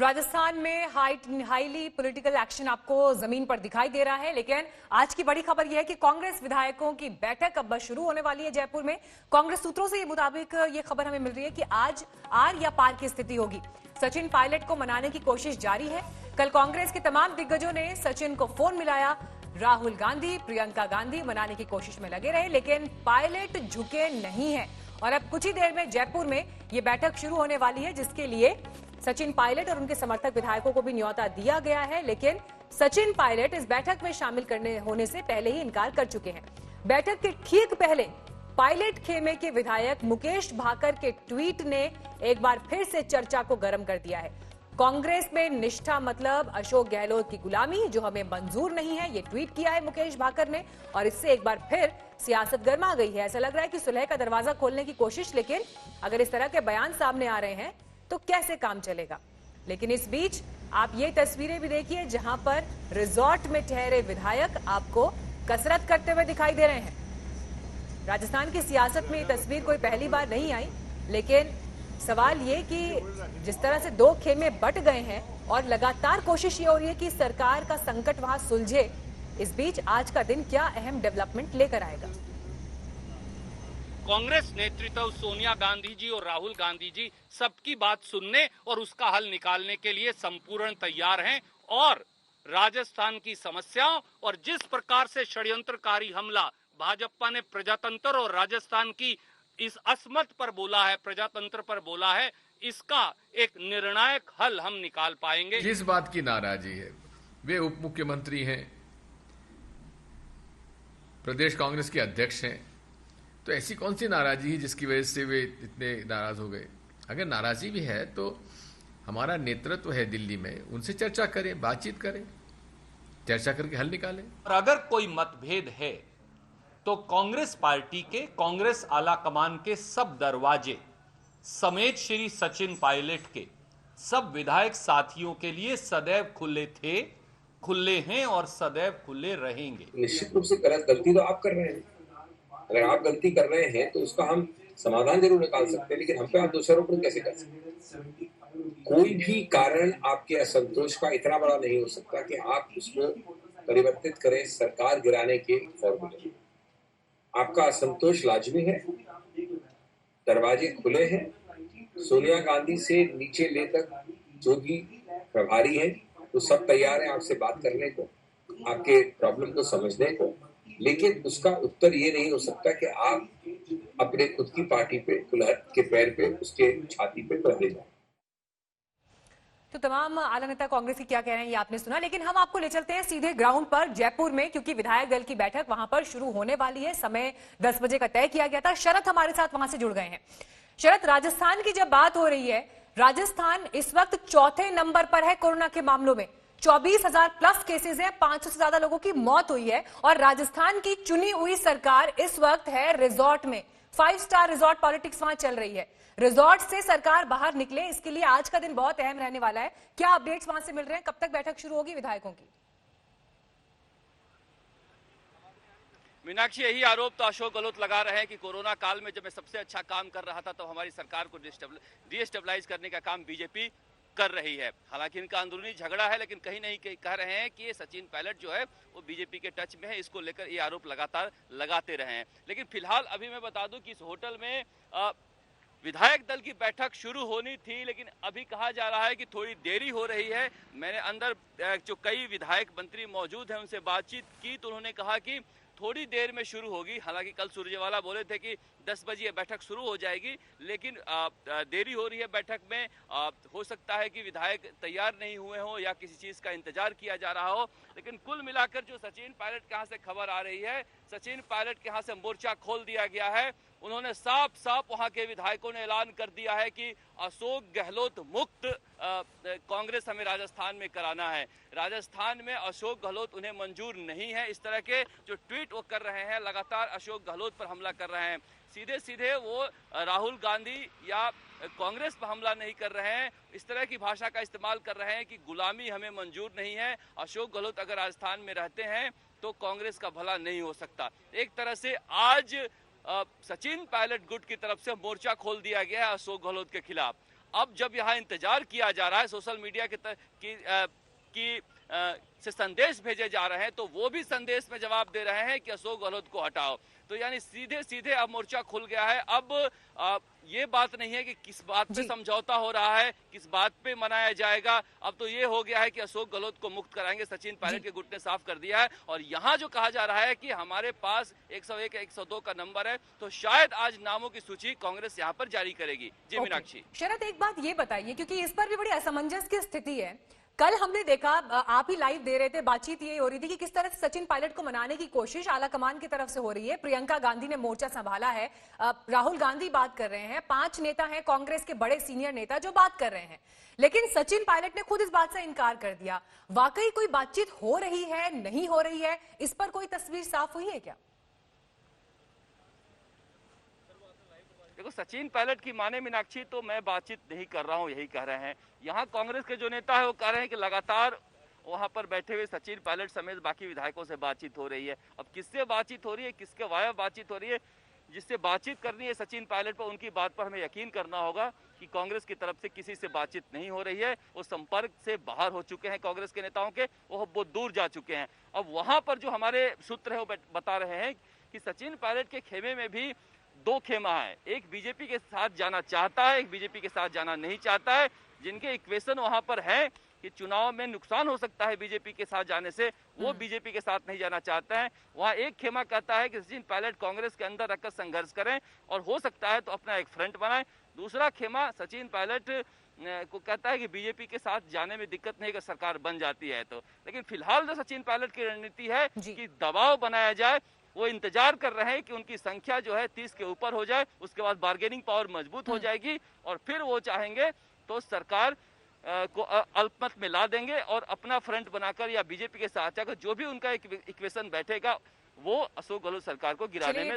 राजस्थान में highly political action आपको जमीन पर दिखाई दे रहा है, लेकिन आज की बड़ी खबर यह है कि कांग्रेस विधायकों की बैठक अब शुरू होने वाली है जयपुर में। कांग्रेस सूत्रों से मुताबिक ये खबर हमें मिल रही है कि आज आर या पार की स्थिति होगी। सचिन पायलट को मनाने की कोशिश जारी है। कल कांग्रेस के तमाम दिग्गजों ने सचिन को फोन मिलाया। राहुल गांधी, प्रियंका गांधी मनाने की कोशिश में लगे रहे, लेकिन पायलट झुके नहीं है। और अब कुछ ही देर में जयपुर में ये बैठक शुरू होने वाली है, जिसके लिए सचिन पायलट और उनके समर्थक विधायकों को भी न्योता दिया गया है। लेकिन सचिन पायलट इस बैठक में शामिल करने होने से पहले ही इनकार कर चुके हैं। बैठक के ठीक पहले पायलट खेमे के विधायक मुकेश भाकर के ट्वीट ने एक बार फिर से चर्चा को गर्म कर दिया है। कांग्रेस में निष्ठा मतलब अशोक गहलोत की गुलामी, जो हमें मंजूर नहीं है, ये ट्वीट किया है मुकेश भाकर ने। और इससे एक बार फिर सियासत गर्मा गई है। ऐसा लग रहा है कि सुलह का दरवाजा खोलने की कोशिश, लेकिन अगर इस तरह के बयान सामने आ रहे हैं तो कैसे काम चलेगा। लेकिन इस बीच आप ये तस्वीरें भी देखिए, जहां पर रिजॉर्ट में ठहरे विधायक आपको कसरत करते हुए दिखाई दे रहे हैं। राजस्थान की सियासत में ये तस्वीर कोई पहली बार नहीं आई, लेकिन सवाल ये कि जिस तरह से दो खेमे बट गए हैं और लगातार कोशिश ये हो रही है कि सरकार का संकट वहां सुलझे, इस बीच आज का दिन क्या अहम डेवलपमेंट लेकर आएगा। कांग्रेस नेतृत्व सोनिया गांधी जी और राहुल गांधी जी सबकी बात सुनने और उसका हल निकालने के लिए संपूर्ण तैयार हैं। और राजस्थान की समस्याओं और जिस प्रकार से षड्यंत्रकारी हमला भाजपा ने प्रजातंत्र और राजस्थान की इस असमत पर बोला है, प्रजातंत्र पर बोला है, इसका एक निर्णायक हल हम निकाल पाएंगे। जिस बात की नाराजगी है, वे उप मुख्यमंत्री हैं, प्रदेश कांग्रेस के अध्यक्ष हैं, तो ऐसी कौन सी नाराजगी है जिसकी वजह से वे इतने नाराज हो गए। अगर नाराजगी भी है तो हमारा नेतृत्व है दिल्ली में, उनसे चर्चा करें, बातचीत करें, चर्चा करके हल निकालें। और अगर कोई मतभेद है तो कांग्रेस पार्टी के, कांग्रेस आला कमान के सब दरवाजे समेत श्री सचिन पायलट के सब विधायक साथियों के लिए सदैव खुले थे, खुले हैं और सदैव खुले रहेंगे। निश्चित रूप से गलती तो आप कर रहे हैं। अगर आप गलती कर रहे हैं तो उसका हम समाधान जरूर निकाल सकते हैं, लेकिन हम पे आप दोषारोपण कैसे कर सकते हैं। कोई भी कारण आपके असंतोष का इतना बड़ा नहीं हो सकता कि आप उसको परिवर्तित करें सरकार गिराने के फॉर्मूले। आपका असंतोष लाजमी है, दरवाजे खुले हैं। सोनिया गांधी से नीचे ले तक जो भी प्रभारी हैं वो सब तैयार हैं आपसे बात करने को, आपके प्रॉब्लम को समझने को, लेकिन उसका उत्तर ये नहीं हो सकता कि आप अपने खुद की पार्टी पे, कुल्हाड़ी के पैर पे, उसके छाती पे पहरे जाए। तो तमाम आला नेता कांग्रेस की क्या कह रहे हैं ये आपने सुना, लेकिन हम आपको ले चलते हैं सीधे ग्राउंड पर जयपुर में, क्योंकि विधायक दल की बैठक वहां पर शुरू होने वाली है। समय 10 बजे का तय किया गया था। शरद हमारे साथ वहां से जुड़ गए हैं। शरद, राजस्थान की जब बात हो रही है, राजस्थान इस वक्त चौथे नंबर पर है कोरोना के मामलों में। 24,000 प्लस केसेस हैं, 500 से ज्यादा लोगों की मौत हुई है। और राजस्थान की चुनी हुई सरकार इस वक्त है रिजॉर्ट में। 5 स्टार रिजॉर्ट पॉलिटिक्स वहां चल रही है। रिजॉर्ट से सरकार बाहर निकले, इसके लिए आज का दिन बहुत अहम रहने वाला है। क्या अपडेट्स वहां से मिल रहे हैं? कब तक बैठक शुरू होगी विधायकों की? मीनाक्षी, यही आरोप तो अशोक गहलोत लगा रहे हैं कि कोरोना काल में जब मैं सबसे अच्छा काम कर रहा था तो हमारी सरकार को डिस्टेबलाइज करने का काम बीजेपी कर रही है। हालांकि इनका अंदरूनी झगड़ा है, लेकिन कहीं नहीं कह रहे हैं कि ये सचिन पायलट जो है वो बीजेपी के टच में है। इसको लेकर ये आरोप लगातार लगाते रहे हैं। लेकिन फिलहाल अभी मैं बता दूं कि इस होटल में विधायक दल की बैठक शुरू होनी थी, लेकिन अभी कहा जा रहा है कि थोड़ी देरी हो रही है। मैंने अंदर जो कई विधायक मंत्री मौजूद हैं उनसे बातचीत की तो उन्होंने कहा कि थोड़ी देर में शुरू होगी। हालांकि कल सुरजेवाला बोले थे कि 10 बजे बैठक शुरू हो जाएगी, लेकिन देरी हो रही है बैठक में। हो सकता है कि विधायक तैयार नहीं हुए हों या किसी चीज़ का इंतजार किया जा रहा हो। लेकिन कुल मिलाकर जो सचिन पायलट के यहाँ से खबर आ रही है, सचिन पायलट के यहाँ से मोर्चा खोल दिया गया है। उन्होंने साफ साफ वहां के विधायकों ने ऐलान कर दिया है कि अशोक गहलोत मुक्त कांग्रेस हमें राजस्थान में कराना है। राजस्थान में अशोक गहलोत उन्हें मंजूर नहीं है। इस तरह के जो ट्वीट वो कर रहे हैं, लगातार अशोक गहलोत पर हमला कर रहे हैं। सीधे सीधे वो राहुल गांधी या कांग्रेस पर हमला नहीं कर रहे हैं, इस तरह की भाषा का इस्तेमाल कर रहे हैं कि गुलामी हमें मंजूर नहीं है। अशोक गहलोत अगर राजस्थान में रहते हैं तो कांग्रेस का भला नहीं हो सकता। एक तरह से आज सचिन पायलट गुट की तरफ से मोर्चा खोल दिया गया है अशोक गहलोत के खिलाफ। अब जब यहाँ इंतजार किया जा रहा है सोशल मीडिया से संदेश भेजे जा रहे हैं, तो वो भी संदेश में जवाब दे रहे हैं कि अशोक गहलोत को हटाओ। तो यानी सीधे सीधे अब मोर्चा खुल गया है। अब ये बात नहीं है कि किस बात पे समझौता हो रहा है, किस बात पे मनाया जाएगा। अब तो ये हो गया है कि अशोक गहलोत को मुक्त कराएंगे। सचिन पायलट के गुट ने साफ कर दिया है। और यहाँ जो कहा जा रहा है कि हमारे पास 101 102 का नंबर है, तो शायद आज नामों की सूची कांग्रेस यहाँ पर जारी करेगी। जी मीनाक्षी। शरद, एक बात ये बताइए, क्योंकि इस पर भी बड़ी असमंजस की स्थिति है। कल हमने देखा, आप ही लाइव दे रहे थे, बातचीत ये हो रही थी कि किस तरह से सचिन पायलट को मनाने की कोशिश आला कमान की तरफ से हो रही है। प्रियंका गांधी ने मोर्चा संभाला है, राहुल गांधी बात कर रहे हैं, 5 नेता हैं कांग्रेस के बड़े सीनियर नेता जो बात कर रहे हैं, लेकिन सचिन पायलट ने खुद इस बात से इनकार कर दिया। वाकई कोई बातचीत हो रही है, नहीं हो रही है, इस पर कोई तस्वीर साफ हुई है क्या? देखो, सचिन पायलट की माने मीनाक्षी, तो मैं बातचीत नहीं कर रहा हूँ, यही कह रहे हैं। यहाँ कांग्रेस के जो नेता है वो कह रहे हैं कि लगातार वहां पर बैठे हुए सचिन पायलट समेत बाकी विधायकों से बातचीत हो रही है। अब किससे बातचीत हो रही है, किसके वाया बातचीत हो रही है, जिससे बातचीत करनी है सचिन पायलट पर, उनकी बात पर हमें यकीन करना होगा कि कांग्रेस की तरफ से किसी से बातचीत नहीं हो रही है। वो संपर्क से बाहर हो चुके हैं कांग्रेस के नेताओं के, वो बहुत दूर जा चुके हैं। अब वहां पर जो हमारे सूत्र है वो बता रहे हैं कि सचिन पायलट के खेमे में भी 2 खेमा है। एक बीजेपी के साथ जाना चाहता है, एक बीजेपी के साथ जाना नहीं चाहता है। जिनके इक्वेशन वहां पर है कि चुनाव में नुकसान हो सकता है बीजेपी के साथ जाने से, वो बीजेपी के साथ नहीं जाना चाहते हैं। वहां एक खेमा कहता है कि सचिन पायलट कांग्रेस के अंदर रखकर संघर्ष करें और हो सकता है तो अपना एक फ्रंट बनाएं। दूसरा खेमा सचिन पायलट को कहता है कि बीजेपी के साथ जाने में दिक्कत नहीं, अगर सरकार बन जाती है तो। लेकिन फिलहाल जो सचिन पायलट की रणनीति है कि दबाव बनाया जाए, वो इंतजार कर रहे हैं कि उनकी संख्या जो है 30 के ऊपर हो जाए, उसके बाद बार्गेनिंग पावर मजबूत हो जाएगी और फिर वो चाहेंगे तो सरकार को अल्पमत में ला देंगे और अपना फ्रंट बनाकर या बीजेपी के साथ जाकर जो भी उनका इक्वेशन बैठेगा वो अशोक गहलोत सरकार को गिराने में